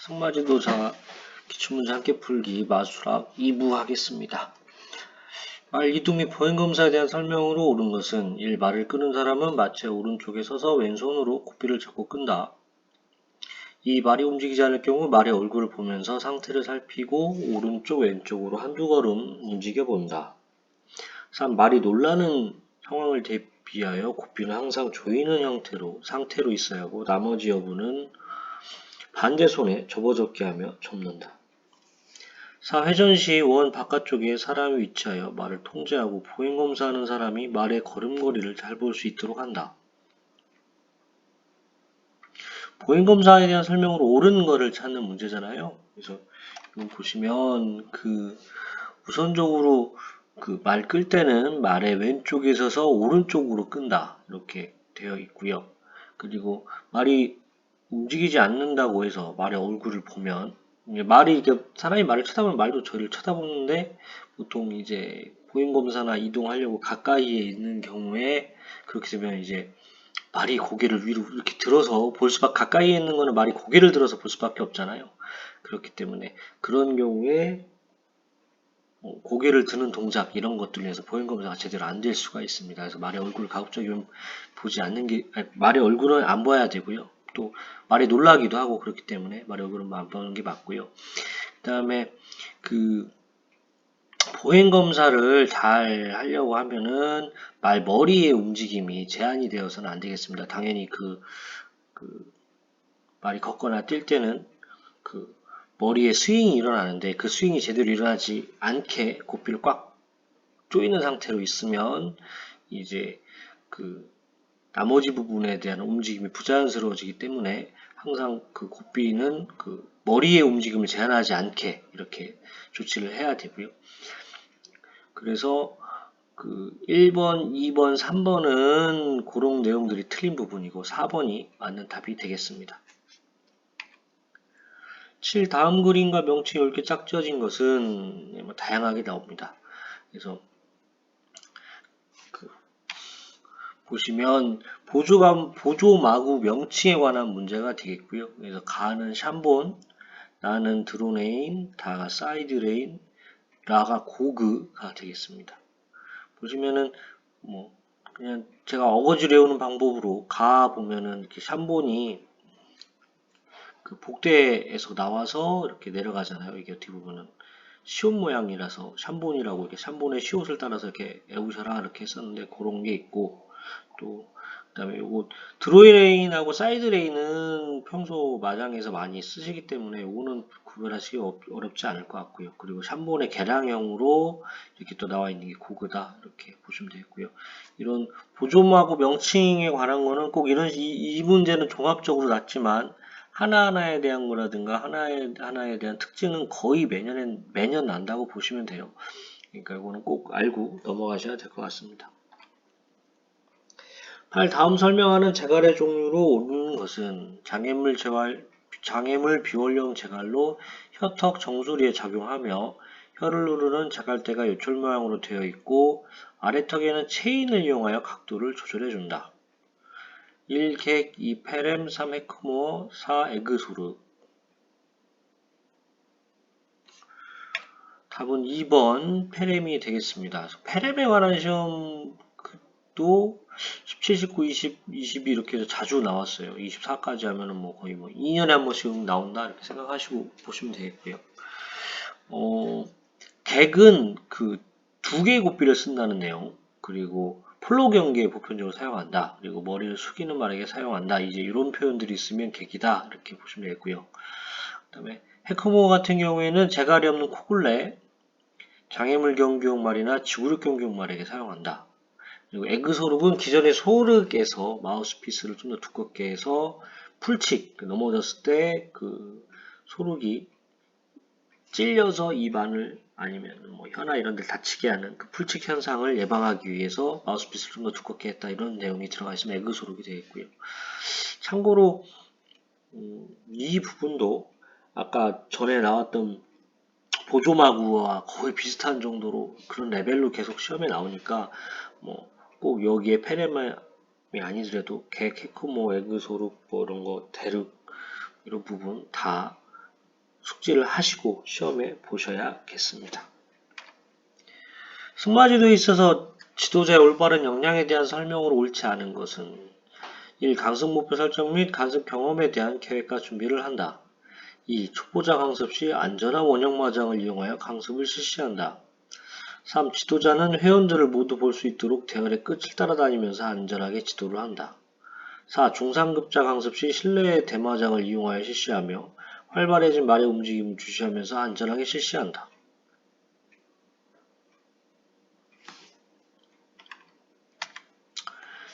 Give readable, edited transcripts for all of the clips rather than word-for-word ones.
승마지도자 기출문제 함께 풀기 마수학 2부 하겠습니다. 말 이동 및 보행검사에 대한 설명으로 옳은 것은 1. 말을 끄는 사람은 마체 오른쪽에 서서 왼손으로 고삐를 잡고 끈다. 2. 말이 움직이지 않을 경우 말의 얼굴을 보면서 상태를 살피고 오른쪽 왼쪽으로 한두 걸음 움직여 본다. 3. 말이 놀라는 상황을 대비하여 고삐는 항상 조이는 상태로 있어야 하고 나머지 여부는 반대 손에 접어접기 하며 접는다. 4. 회전 시 원 바깥쪽에 사람이 위치하여 말을 통제하고 보행검사하는 사람이 말의 걸음걸이를 잘 볼 수 있도록 한다. 보행검사에 대한 설명으로 옳은 거를 찾는 문제잖아요. 그래서 이거 보시면 우선적으로 말 끌 때는 말의 왼쪽에 서서 오른쪽으로 끈다 이렇게 되어 있고요. 그리고 말이 움직이지 않는다고 해서 말의 얼굴을 보면 사람이 말을 쳐다보면 말도 저를 쳐다보는데 보통 이제 보행검사나 이동하려고 가까이에 있는 경우에 그렇게 되면 이제 말이 고개를 위로 이렇게 들어서 가까이에 있는 거는 말이 고개를 들어서 볼 수밖에 없잖아요. 그렇기 때문에 그런 경우에 고개를 드는 동작 이런 것들로 해서 보행검사가 제대로 안 될 수가 있습니다. 그래서 말의 얼굴을 가급적이면 보지 않는 게 말의 얼굴은 안 봐야 되고요. 또 말이 놀라기도 하고 그렇기 때문에 말의 얼굴은 안 보는 게 맞고요. 그 다음에 보행검사를 잘 하려고 하면은 머리의 움직임이 제한이 되어서는 안 되겠습니다. 당연히 말이 걷거나 뛸 때는 머리에 스윙이 일어나는데 그 스윙이 제대로 일어나지 않게 고삐를 꽉 조이는 상태로 있으면 이제 나머지 부분에 대한 움직임이 부자연스러워지기 때문에 항상 고삐는 머리의 움직임을 제한하지 않게 이렇게 조치를 해야 되고요. 그래서 1번, 2번, 3번은 그런 내용들이 틀린 부분이고 4번이 맞는 답이 되겠습니다. 7. 다음 그림과 명칭이 이렇게 짝지어진 것은 다양하게 나옵니다. 그래서 보시면 보조마구 명칭에 관한 문제가 되겠고요. 그래서 가는 샴본, 나는 드론레인, 다가 사이드레인, 라가 고그가 되겠습니다. 보시면은 그냥 제가 어거지를 외우는 방법으로 가 보면은 이렇게 샴본이 복대에서 나와서 이렇게 내려가잖아요. 이게 어떻게 보면은 시옷 모양이라서 샴본이라고 이렇게 샴본의 시옷을 따라서 이렇게 외우셔라 이렇게 썼는데 그런 게 있고 또 그다음에 요거 드로이레인하고 사이드레인은 평소 마장에서 많이 쓰시기 때문에 요거는 구별하시기 어렵지 않을 것 같고요. 그리고 샴본의 개량형으로 이렇게 또 나와 있는 게 고그다 이렇게 보시면 되겠고요. 이런 보조마구 명칭에 관한 거는 꼭 이 문제는 종합적으로 났지만 하나하나에 대한 거라든가 하나에 대한 특징은 거의 매년 난다고 보시면 돼요. 그러니까 이거는 꼭 알고 넘어가셔야 될 것 같습니다. 8. 다음 설명하는 제갈의 종류로 옳은 것은 장애물 비원령 제갈로 혀턱 정수리에 작용하며 혀를 누르는 제갈대가 요철 모양으로 되어 있고 아래턱에는 체인을 이용하여 각도를 조절해준다. 1. 객, 2. 페렘, 3. 헤크모어, 4. 에그소르. 답은 2번 페렘이 되겠습니다. 페렘에 관한 시험도 17, 19, 20, 22 이렇게 해서 자주 나왔어요. 24까지 하면은 거의 2년에 한 번씩 나온다 이렇게 생각하시고 보시면 되겠고요. 객은 두 개의 고삐를 쓴다는 내용, 그리고 폴로 경기에 보편적으로 사용한다. 그리고 머리를 숙이는 말에게 사용한다. 이제 이런 표현들이 있으면 객이다 이렇게 보시면 되겠고요. 그 다음에 헤크모어 같은 경우에는 재갈이 없는 코굴레, 장애물 경기용 말이나 지구력 경기용 말에게 사용한다. 그리고 에그소르은 기존의 소르에서 마우스피스를 좀 더 두껍게 해서 풀칙, 넘어졌을 때 소르기 찔려서 입안을 아니면 혀나 이런 데 다치게 하는 풀칙 현상을 예방하기 위해서 마우스피스를 좀 더 두껍게 했다 이런 내용이 들어가 있으면 에그소르이 되겠고요. 참고로 이 부분도 아까 전에 나왔던 보조마구와 거의 비슷한 정도로 그런 레벨로 계속 시험에 나오니까 꼭 여기에 페레만이 아니더라도 객, 헤크모, 에그소르 이런 거, 데륵 이런 부분 다 숙지를 하시고 시험에 보셔야겠습니다. 승마지도에 있어서 지도자의 올바른 역량에 대한 설명으로 옳지 않은 것은 1. 강습 목표 설정 및 강습 경험에 대한 계획과 준비를 한다. 2. 초보자 강습 시 안전한 원형 마장을 이용하여 강습을 실시한다. 3. 지도자는 회원들을 모두 볼 수 있도록 대열의 끝을 따라다니면서 안전하게 지도를 한다. 4. 중상급자 강습 시 실내의 대마장을 이용하여 실시하며 활발해진 말의 움직임을 주시하면서 안전하게 실시한다.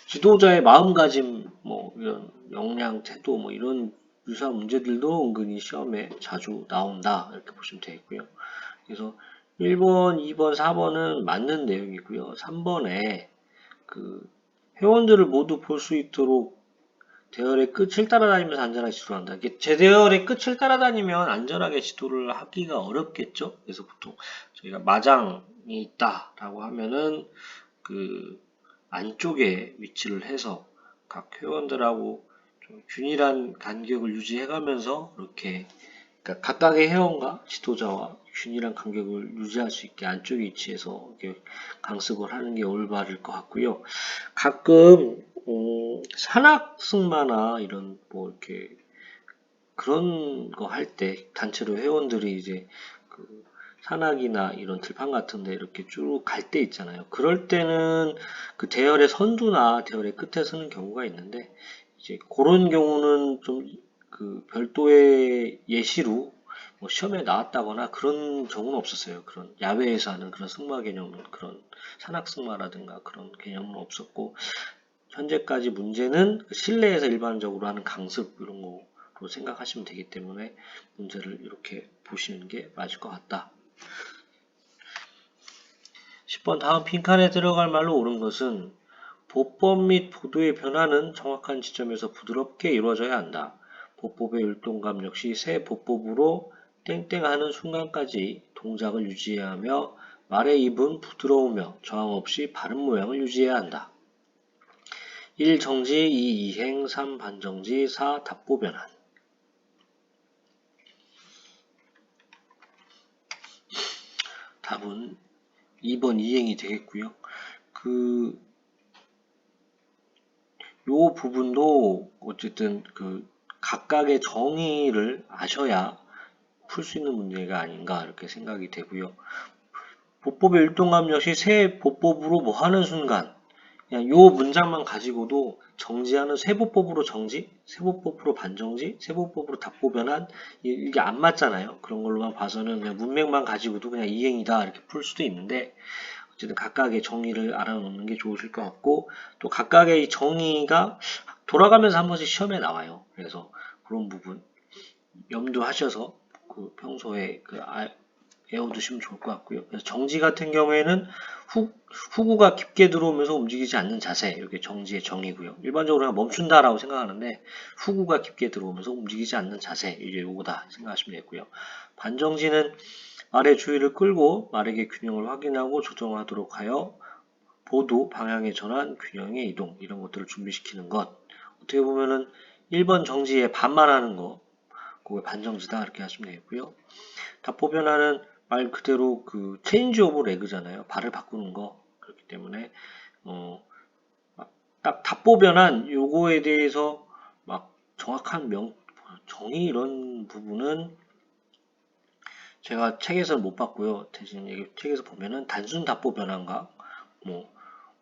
지도자의 마음가짐, 이런 역량, 태도, 이런 유사한 문제들도 은근히 시험에 자주 나온다. 이렇게 보시면 되겠고요. 그래서 1번, 2번, 4번은 맞는 내용이고요. 3번에 회원들을 모두 볼 수 있도록 대열의 끝을 따라다니면서 안전하게 지도를 한다. 이게 제 대열의 끝을 따라다니면 안전하게 지도를 하기가 어렵겠죠. 그래서 보통 저희가 마장이 있다라고 하면은 안쪽에 위치를 해서 각 회원들하고 좀 균일한 간격을 유지해가면서 이렇게 그러니까 각각의 회원과 지도자와 균일한 간격을 유지할 수 있게 안쪽 위치에서 이렇게 강습을 하는 게 올바를 것 같고요. 가끔 산악승마나 이런 이렇게 그런 거 할 때 단체로 회원들이 이제 산악이나 이런 들판 같은데 이렇게 쭉 갈 때 있잖아요. 그럴 때는 대열의 선두나 대열의 끝에 서는 경우가 있는데 이제 그런 경우는 좀 별도의 예시로 시험에 나왔다거나 그런 경우는 없었어요. 그런 야외에서 하는 그런 승마 개념은 그런 산악승마라든가 그런 개념은 없었고 현재까지 문제는 실내에서 일반적으로 하는 강습 이런 거로 생각하시면 되기 때문에 문제를 이렇게 보시는 게 맞을 것 같다. 10번 다음 빈칸에 들어갈 말로 옳은 것은 보법 및 보도의 변화는 정확한 지점에서 부드럽게 이루어져야 한다. 보법의 율동감 역시 새 보법으로 땡땡하는 순간까지 동작을 유지해야 하며 말의 입은 부드러우며 저항 없이 바른 모양을 유지해야 한다. 1. 정지, 2. 이행, 3. 반정지, 4. 답보 변환. 답은 2번 이행이 되겠고요. 요 부분도 어쨌든 각각의 정의를 아셔야 풀 수 있는 문제가 아닌가 이렇게 생각이 되고요. 보법의 율동감 역시 새 보법으로 뭐 하는 순간 그냥 요 문장만 가지고도 정지하는 세보법으로 정지, 세보법으로 반정지, 세보법으로 답보 변환 이게 안 맞잖아요. 그런 걸로만 봐서는 그냥 문맥만 가지고도 그냥 이행이다 이렇게 풀 수도 있는데 어쨌든 각각의 정의를 알아놓는 게 좋으실 것 같고 또 각각의 정의가 돌아가면서 한 번씩 시험에 나와요. 그래서 그런 부분 염두하셔서 평소에 외워두시면 좋을 것 같고요. 그래서 정지 같은 경우에는 후구가 깊게 들어오면서 움직이지 않는 자세 이렇게 정지의 정의고요. 일반적으로 그냥 멈춘다라고 생각하는데 후구가 깊게 들어오면서 움직이지 않는 자세 이제 요거다 생각하시면 되고요. 반정지는 말의 주의를 끌고 말에게 균형을 확인하고 조정하도록 하여 보도, 방향의 전환, 균형의 이동 이런 것들을 준비시키는 것. 어떻게 보면은 1번 정지에 반말하는 거 그게 반정지다 이렇게 하시면 되겠고요. 답보 변화는 말 그대로 체인지 오브 레그잖아요. 발을 바꾸는 거 그렇기 때문에 딱 답보 변환 요거에 대해서 막 정확한 정의 이런 부분은 제가 책에서 못 봤고요. 대신 이게 책에서 보면은 단순 답보 변환과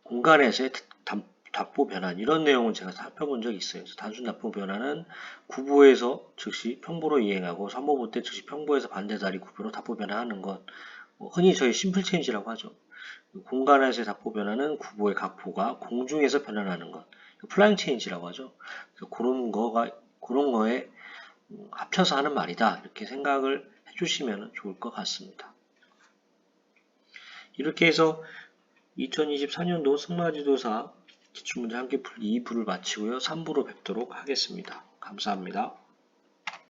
공간에서의 답보 변환 이런 내용을 제가 살펴본 적이 있어요. 그래서 단순 답보 변환은 구보에서 즉시 평보로 이행하고 선보보 때 즉시 평보에서 반대다리 구보로 답보 변환하는 것 흔히 저희 심플 체인지라고 하죠. 공간에서의 답보 변환은 구보의 각보가 공중에서 변환하는 것 플라잉 체인지라고 하죠. 그래서 그런 거에 합쳐서 하는 말이다 이렇게 생각을 해주시면 좋을 것 같습니다. 이렇게 해서 2024년도 승마지도사 기출문제 함께 풀기 2부를 마치고요. 3부로 뵙도록 하겠습니다. 감사합니다.